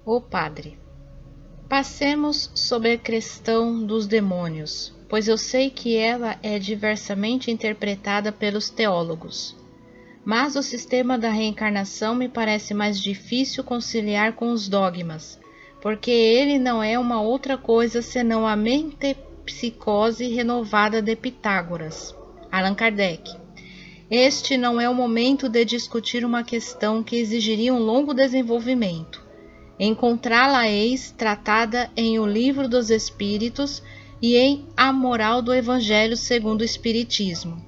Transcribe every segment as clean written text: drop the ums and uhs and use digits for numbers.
O Padre. Passemos sobre a questão dos demônios, pois eu sei que ela é diversamente interpretada pelos teólogos. Mas o sistema da reencarnação me parece mais difícil conciliar com os dogmas, porque ele não é uma outra coisa senão a metempsicose renovada de Pitágoras. Allan Kardec. Este não é o momento de discutir uma questão que exigiria um longo desenvolvimento. Encontrá-la-eis tratada em O Livro dos Espíritos e em A Moral do Evangelho segundo o Espiritismo.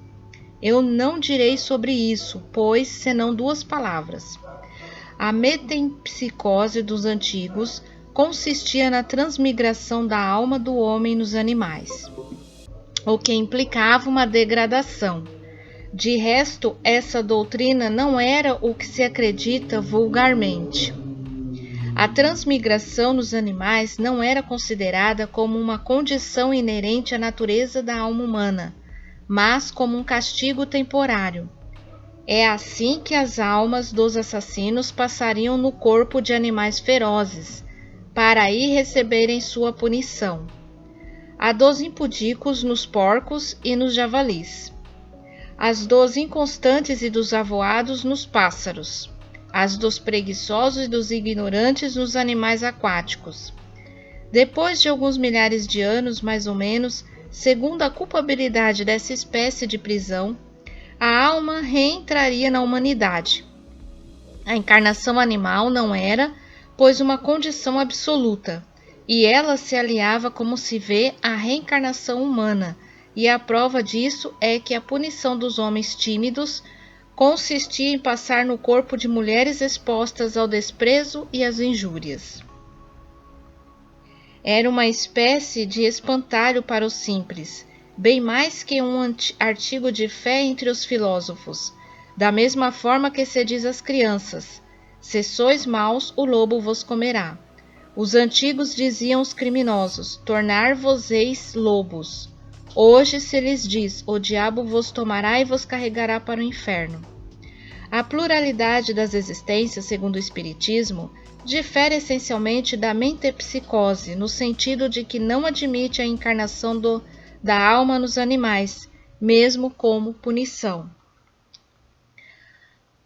Eu não direi sobre isso, pois, senão duas palavras. A metempsicose dos antigos consistia na transmigração da alma do homem nos animais, o que implicava uma degradação. De resto, essa doutrina não era o que se acredita vulgarmente. A transmigração nos animais não era considerada como uma condição inerente à natureza da alma humana, mas como um castigo temporário. É assim que as almas dos assassinos passariam no corpo de animais ferozes, para aí receberem sua punição. A dos impudicos nos porcos e nos javalis. As dos inconstantes e dos avoados nos pássaros. As dos preguiçosos e dos ignorantes nos animais aquáticos. Depois de alguns milhares de anos, mais ou menos, segundo a culpabilidade dessa espécie de prisão, a alma reentraria na humanidade. A encarnação animal não era, pois, uma condição absoluta, e ela se aliava, como se vê, à reencarnação humana, e a prova disso é que a punição dos homens tímidos consistia em passar no corpo de mulheres expostas ao desprezo e às injúrias. Era uma espécie de espantalho para os simples, bem mais que um artigo de fé entre os filósofos, da mesma forma que se diz às crianças: se sois maus, o lobo vos comerá. Os antigos diziam aos criminosos: tornar-vos-eis lobos. Hoje se lhes diz: o diabo vos tomará e vos carregará para o inferno. A pluralidade das existências, segundo o Espiritismo, difere essencialmente da metempsicose, no sentido de que não admite a encarnação da alma nos animais, mesmo como punição.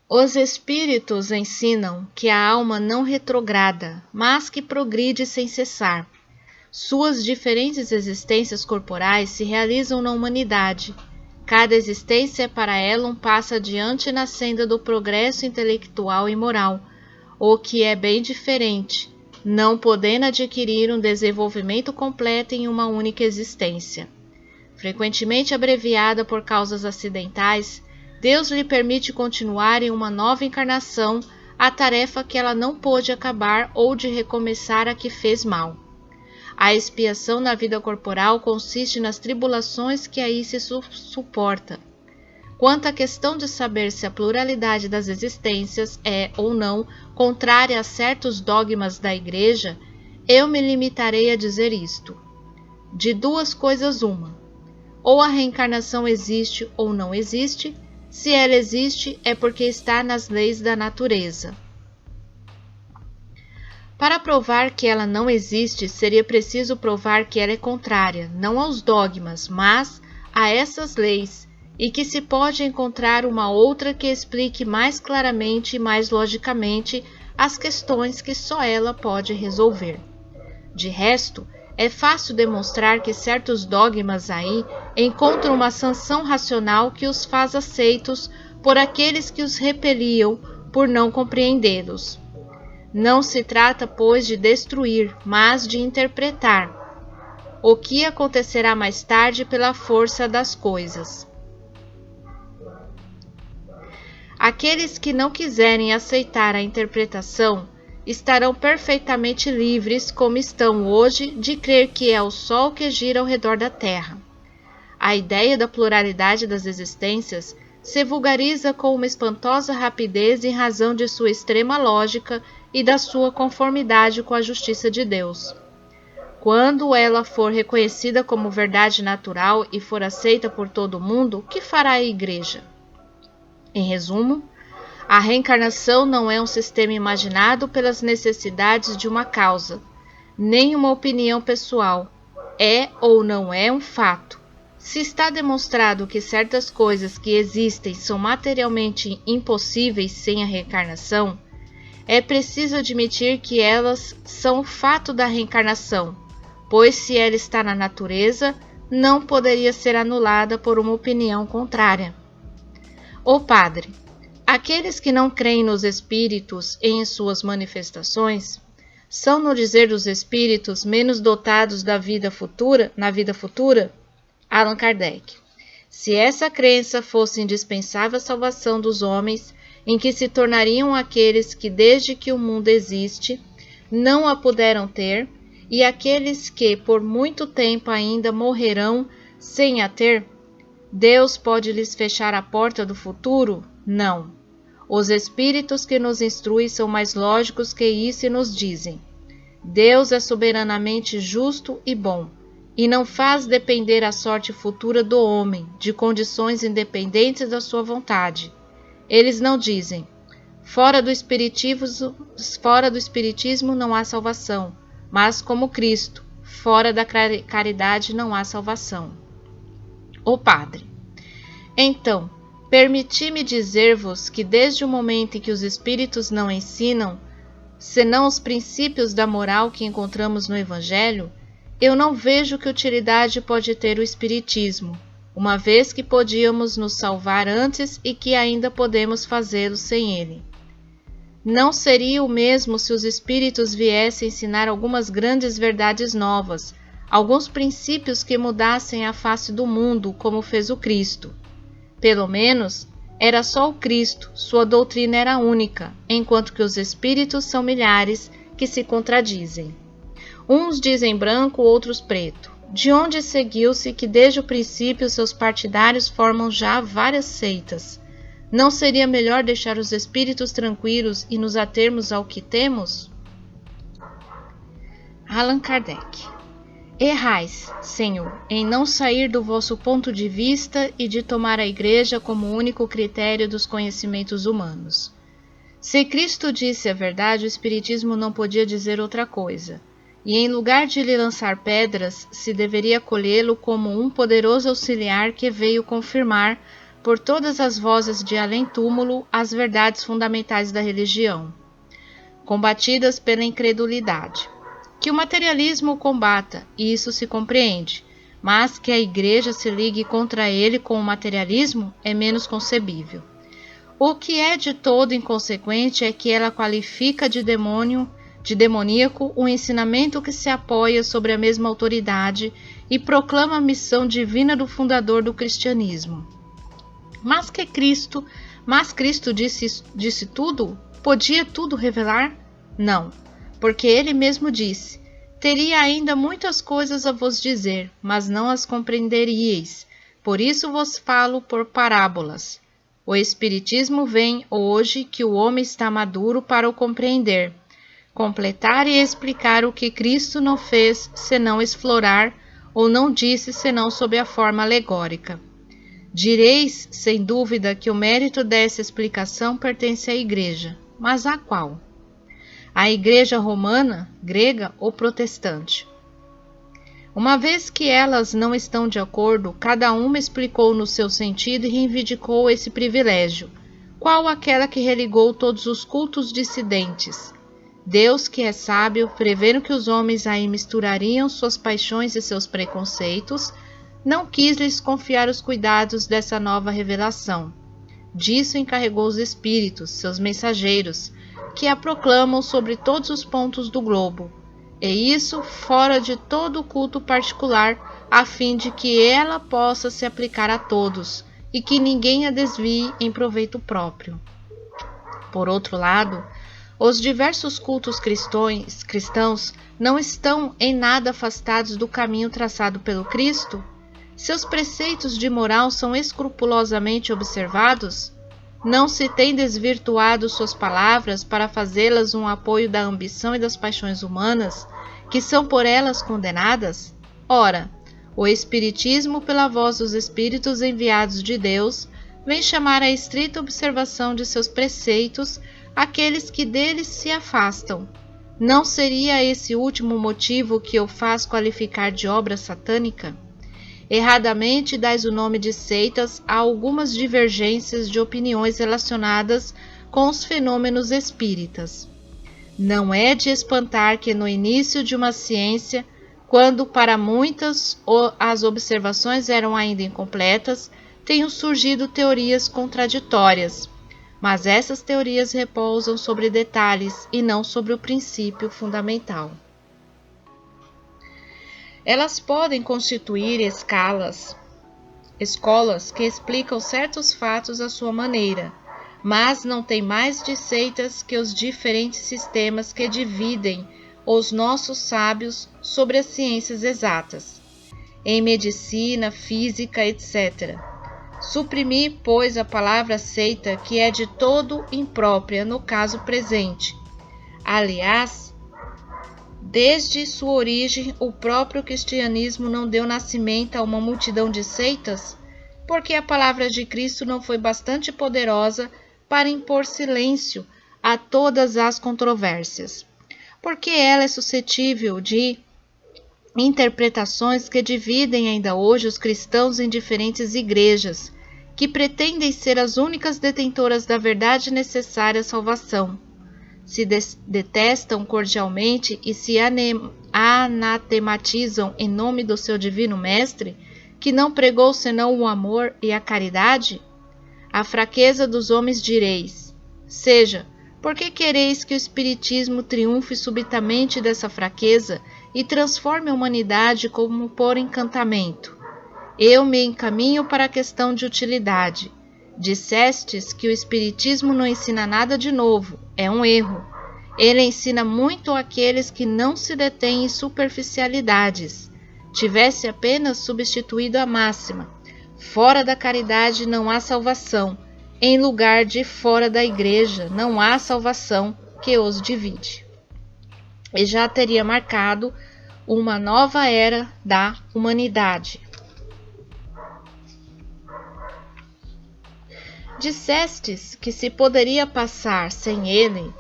Os espíritos ensinam que a alma não retrograda, mas que progride sem cessar. Suas diferentes existências corporais se realizam na humanidade. Cada existência é para ela um passo adiante na senda do progresso intelectual e moral, o que é bem diferente, não podendo adquirir um desenvolvimento completo em uma única existência. Frequentemente abreviada por causas acidentais, Deus lhe permite continuar em uma nova encarnação a tarefa que ela não pôde acabar ou de recomeçar a que fez mal. A expiação na vida corporal consiste nas tribulações que aí se suporta. Quanto à questão de saber se a pluralidade das existências é ou não contrária a certos dogmas da Igreja, eu me limitarei a dizer isto: de duas coisas uma. Ou a reencarnação existe ou não existe. Se ela existe, é porque está nas leis da natureza. Para provar que ela não existe, seria preciso provar que ela é contrária, não aos dogmas, mas a essas leis, e que se pode encontrar uma outra que explique mais claramente e mais logicamente as questões que só ela pode resolver. De resto, é fácil demonstrar que certos dogmas aí encontram uma sanção racional que os faz aceitos por aqueles que os repeliam por não compreendê-los. Não se trata, pois, de destruir, mas de interpretar, o que acontecerá mais tarde pela força das coisas. Aqueles que não quiserem aceitar a interpretação estarão perfeitamente livres, como estão hoje, de crer que é o Sol que gira ao redor da Terra. A ideia da pluralidade das existências se vulgariza com uma espantosa rapidez em razão de sua extrema lógica e da sua conformidade com a justiça de Deus. Quando ela for reconhecida como verdade natural e for aceita por todo mundo, o que fará a Igreja? Em resumo, A reencarnação não é um sistema imaginado pelas necessidades de uma causa, nem uma opinião pessoal. É ou não é um fato. Se está demonstrado que certas coisas que existem são materialmente impossíveis sem a reencarnação, é preciso admitir que elas são o fato da reencarnação, pois se ela está na natureza, não poderia ser anulada por uma opinião contrária. Ó Padre, aqueles que não creem nos espíritos e em suas manifestações, são, no dizer dos espíritos, menos dotados na vida futura? Allan Kardec. Se essa crença fosse indispensável à salvação dos homens, em que se tornariam aqueles que, desde que o mundo existe, não a puderam ter, e aqueles que, por muito tempo ainda, morrerão sem a ter, Deus pode lhes fechar a porta do futuro? Não. Os espíritos que nos instruem são mais lógicos que isso e nos dizem: Deus é soberanamente justo e bom, e não faz depender a sorte futura do homem, de condições independentes da sua vontade. Eles não dizem: fora do espiritismo não há salvação, mas como Cristo, fora da caridade não há salvação. Ó Padre, então, permiti-me dizer-vos que desde o momento em que os espíritos não ensinam, senão os princípios da moral que encontramos no Evangelho, eu não vejo que utilidade pode ter o espiritismo, uma vez que podíamos nos salvar antes e que ainda podemos fazê-lo sem ele. Não seria o mesmo se os espíritos viessem ensinar algumas grandes verdades novas, alguns princípios que mudassem a face do mundo, como fez o Cristo. Pelo menos, era só o Cristo, sua doutrina era única, enquanto que os espíritos são milhares que se contradizem. Uns dizem branco, outros preto. De onde seguiu-se que desde o princípio seus partidários formam já várias seitas? Não seria melhor deixar os espíritos tranquilos e nos atermos ao que temos? Allan Kardec. Errais, Senhor, em não sair do vosso ponto de vista e de tomar a Igreja como único critério dos conhecimentos humanos. Se Cristo disse a verdade, o Espiritismo não podia dizer outra coisa, e em lugar de lhe lançar pedras, se deveria acolhê-lo como um poderoso auxiliar que veio confirmar, por todas as vozes de além-túmulo, as verdades fundamentais da religião, combatidas pela incredulidade. Que o materialismo o combata, e isso se compreende, mas que a Igreja se ligue contra ele com o materialismo é menos concebível. O que é de todo inconsequente é que ela qualifica de demoníaco o ensinamento que se apoia sobre a mesma autoridade e proclama a missão divina do fundador do cristianismo. Mas Cristo disse tudo? Podia tudo revelar? Não, porque ele mesmo disse: teria ainda muitas coisas a vos dizer, mas não as compreenderíeis, por isso vos falo por parábolas. O Espiritismo vem hoje que o homem está maduro para o compreender, completar e explicar o que Cristo não fez senão explorar, ou não disse senão sob a forma alegórica. Direis, sem dúvida, que o mérito dessa explicação pertence à Igreja, mas a qual? A Igreja romana, grega ou protestante? Uma vez que elas não estão de acordo, cada uma explicou no seu sentido e reivindicou esse privilégio. Qual aquela que religou todos os cultos dissidentes? Deus, que é sábio, prevendo que os homens aí misturariam suas paixões e seus preconceitos, não quis lhes confiar os cuidados dessa nova revelação. Disso encarregou os espíritos, seus mensageiros, que a proclamam sobre todos os pontos do globo, e isso fora de todo o culto particular, a fim de que ela possa se aplicar a todos, e que ninguém a desvie em proveito próprio. Por outro lado, os diversos cultos cristãos não estão em nada afastados do caminho traçado pelo Cristo? Seus preceitos de moral são escrupulosamente observados? Não se tem desvirtuado suas palavras para fazê-las um apoio da ambição e das paixões humanas, que são por elas condenadas? Ora, o Espiritismo, pela voz dos Espíritos enviados de Deus, vem chamar à estrita observação de seus preceitos aqueles que deles se afastam. Não seria esse último motivo que o faz qualificar de obra satânica? Erradamente dás o nome de seitas a algumas divergências de opiniões relacionadas com os fenômenos espíritas. Não é de espantar que no início de uma ciência, quando para muitas as observações eram ainda incompletas, tenham surgido teorias contraditórias, mas essas teorias repousam sobre detalhes e não sobre o princípio fundamental. Elas podem constituir escolas que explicam certos fatos à sua maneira, mas não têm mais de seitas que os diferentes sistemas que dividem os nossos sábios sobre as ciências exatas, em medicina, física, etc. Suprimir, pois, a palavra seita, que é de todo imprópria no caso presente. Aliás, desde sua origem, o próprio cristianismo não deu nascimento a uma multidão de seitas, porque a palavra de Cristo não foi bastante poderosa para impor silêncio a todas as controvérsias, porque ela é suscetível de interpretações que dividem ainda hoje os cristãos em diferentes igrejas, que pretendem ser as únicas detentoras da verdade necessária à salvação. Se detestam cordialmente e se anatematizam em nome do seu divino mestre, que não pregou senão o amor e a caridade? A fraqueza dos homens direis: seja, por que quereis que o Espiritismo triunfe subitamente dessa fraqueza e transforme a humanidade como por encantamento? Eu me encaminho para a questão de utilidade. Dissestes que o Espiritismo não ensina nada de novo. É um erro. Ele ensina muito àqueles que não se detêm em superficialidades. Tivesse apenas substituído a máxima: fora da caridade não há salvação, em lugar de fora da igreja não há salvação, que os divide. E já teria marcado uma nova era da humanidade. Dissestes que se poderia passar sem ele,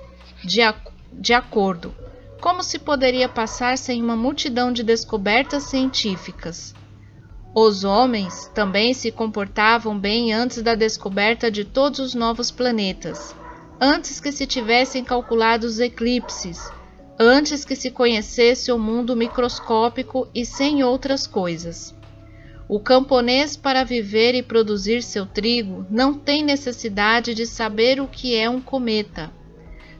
de acordo, como se poderia passar sem uma multidão de descobertas científicas. Os homens também se comportavam bem antes da descoberta de todos os novos planetas, antes que se tivessem calculado os eclipses, antes que se conhecesse o mundo microscópico e sem outras coisas. O camponês, para viver e produzir seu trigo, não tem necessidade de saber o que é um cometa.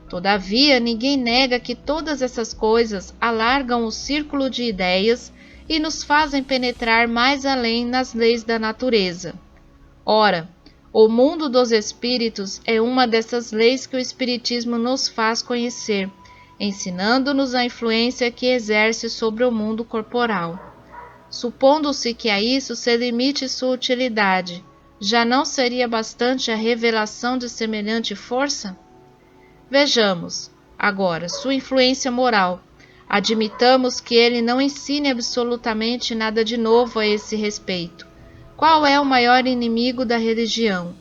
Todavia, ninguém nega que todas essas coisas alargam o círculo de ideias e nos fazem penetrar mais além nas leis da natureza. Ora, o mundo dos espíritos é uma dessas leis que o Espiritismo nos faz conhecer, ensinando-nos a influência que exerce sobre o mundo corporal. Supondo-se que a isso se limite sua utilidade, já não seria bastante a revelação de semelhante força? Vejamos, agora, sua influência moral. Admitamos que ele não ensine absolutamente nada de novo a esse respeito. Qual é o maior inimigo da religião?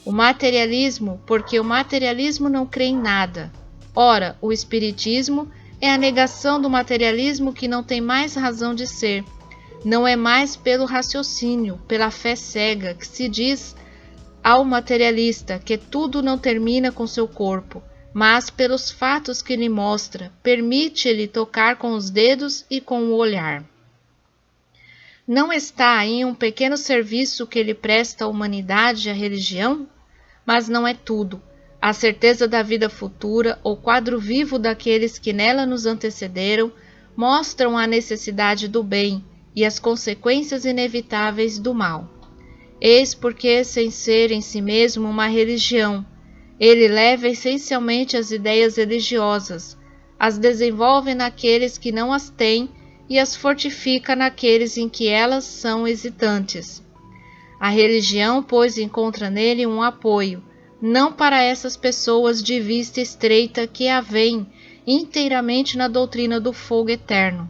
O materialismo, porque o materialismo não crê em nada. Ora, o espiritismo é a negação do materialismo que não tem mais razão de ser. Não é mais pelo raciocínio, pela fé cega, que se diz ao materialista que tudo não termina com seu corpo, mas pelos fatos que lhe mostra, permite-lhe tocar com os dedos e com o olhar. Não está aí um pequeno serviço que ele presta à humanidade e à religião? Mas não é tudo. A certeza da vida futura, o quadro vivo daqueles que nela nos antecederam, mostram a necessidade do bem e as consequências inevitáveis do mal. Eis porque, sem ser em si mesmo uma religião, ele leva essencialmente as ideias religiosas, as desenvolve naqueles que não as têm e as fortifica naqueles em que elas são hesitantes. A religião, pois, encontra nele um apoio, não para essas pessoas de vista estreita que a veem inteiramente na doutrina do fogo eterno.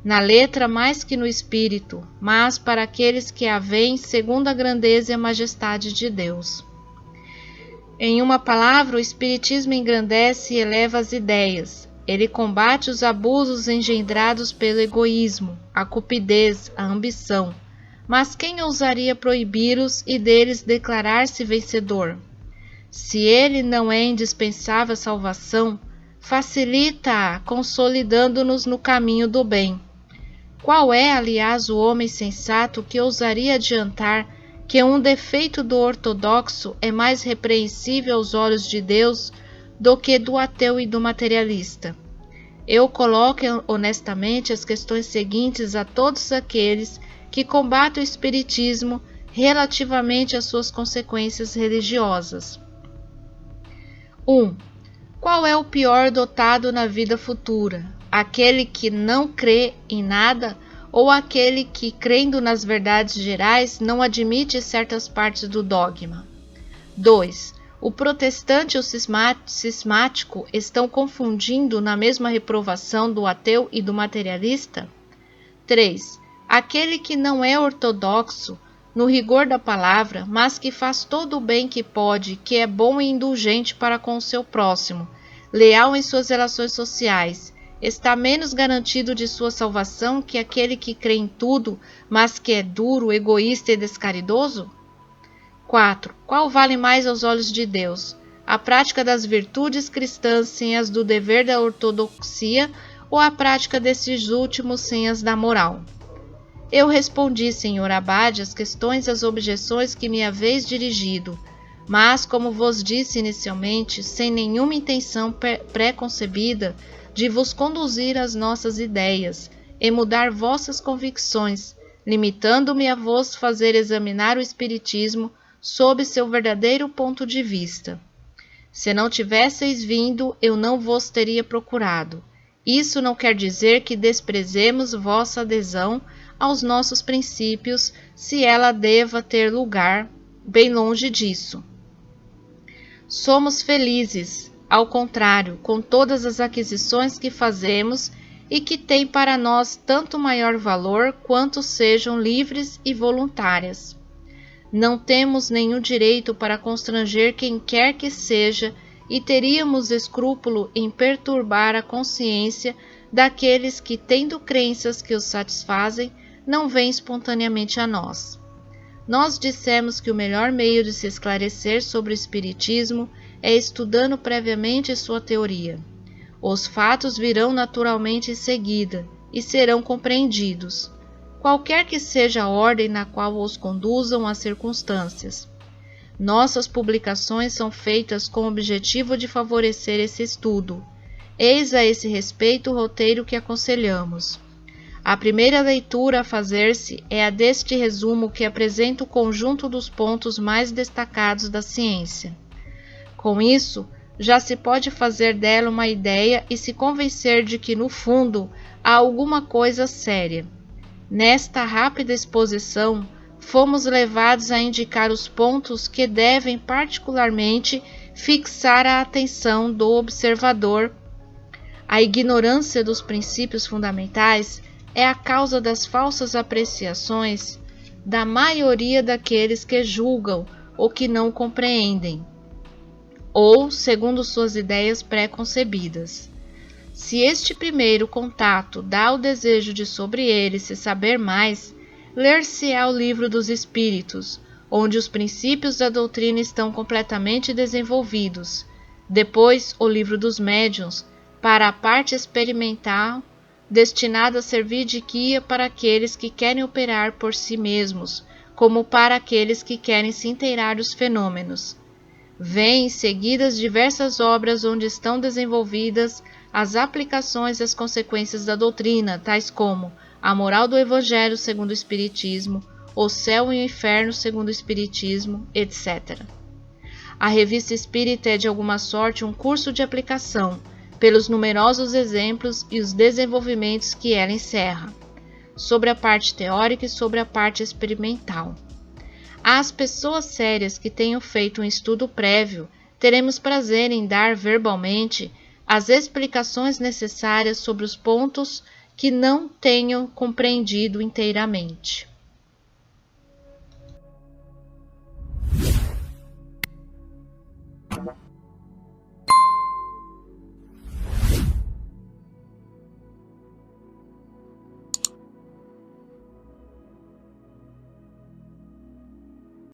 na letra mais que no espírito, mas para aqueles que a veem segundo a grandeza e a majestade de Deus. Em uma palavra, o Espiritismo engrandece e eleva as ideias. Ele combate os abusos engendrados pelo egoísmo, a cupidez, a ambição. Mas quem ousaria proibi-los e deles declarar-se vencedor? Se ele não é indispensável à salvação, facilita-a, consolidando-nos no caminho do bem. Qual é, aliás, o homem sensato que ousaria adiantar que um defeito do ortodoxo é mais repreensível aos olhos de Deus do que do ateu e do materialista? Eu coloco honestamente as questões seguintes a todos aqueles que combatem o Espiritismo relativamente às suas consequências religiosas. 1. Qual é o pior dotado na vida futura? Aquele que não crê em nada ou aquele que, crendo nas verdades gerais, não admite certas partes do dogma? 2. O protestante e o cismático estão confundindo na mesma reprovação do ateu e do materialista? 3. Aquele que não é ortodoxo, no rigor da palavra, mas que faz todo o bem que pode, que é bom e indulgente para com o seu próximo, leal em suas relações sociais, está menos garantido de sua salvação que aquele que crê em tudo, mas que é duro, egoísta e descaridoso? 4. Qual vale mais aos olhos de Deus? A prática das virtudes cristãs sem as do dever da ortodoxia ou a prática desses últimos sem as da moral? Eu respondi, Senhor Abade, as questões e as objeções que me haveis dirigido, mas, como vos disse inicialmente, sem nenhuma intenção pré-concebida de vos conduzir às nossas ideias e mudar vossas convicções, limitando-me a vos fazer examinar o Espiritismo sob seu verdadeiro ponto de vista. Se não tivesseis vindo, eu não vos teria procurado. Isso não quer dizer que desprezemos vossa adesão aos nossos princípios, se ela deva ter lugar, bem longe disso. Somos felizes, ao contrário, com todas as aquisições que fazemos e que têm para nós tanto maior valor quanto sejam livres e voluntárias. Não temos nenhum direito para constranger quem quer que seja e teríamos escrúpulo em perturbar a consciência daqueles que, tendo crenças que os satisfazem, não vêm espontaneamente a nós. Nós dissemos que o melhor meio de se esclarecer sobre o Espiritismo é estudando previamente sua teoria. Os fatos virão naturalmente em seguida e serão compreendidos, qualquer que seja a ordem na qual os conduzam as circunstâncias. Nossas publicações são feitas com o objetivo de favorecer esse estudo. Eis a esse respeito o roteiro que aconselhamos. A primeira leitura a fazer-se é a deste resumo que apresenta o conjunto dos pontos mais destacados da ciência. Com isso, já se pode fazer dela uma ideia e se convencer de que, no fundo, há alguma coisa séria. Nesta rápida exposição, fomos levados a indicar os pontos que devem particularmente fixar a atenção do observador. A ignorância dos princípios fundamentais é a causa das falsas apreciações da maioria daqueles que julgam ou que não compreendem, ou segundo suas ideias pré-concebidas. Se este primeiro contato dá o desejo de sobre ele se saber mais, ler-se-á o Livro dos Espíritos, onde os princípios da doutrina estão completamente desenvolvidos. Depois, o Livro dos Médiuns, para a parte experimental, destinado a servir de guia para aqueles que querem operar por si mesmos, como para aqueles que querem se inteirar dos fenômenos. Vêm seguidas diversas obras onde estão desenvolvidas as aplicações e as consequências da doutrina, tais como a moral do Evangelho segundo o Espiritismo, o céu e o inferno segundo o Espiritismo, etc. A Revista Espírita é de alguma sorte um curso de aplicação, pelos numerosos exemplos e os desenvolvimentos que ela encerra, sobre a parte teórica e sobre a parte experimental. Às pessoas sérias que tenham feito um estudo prévio, teremos prazer em dar verbalmente as explicações necessárias sobre os pontos que não tenho compreendido inteiramente.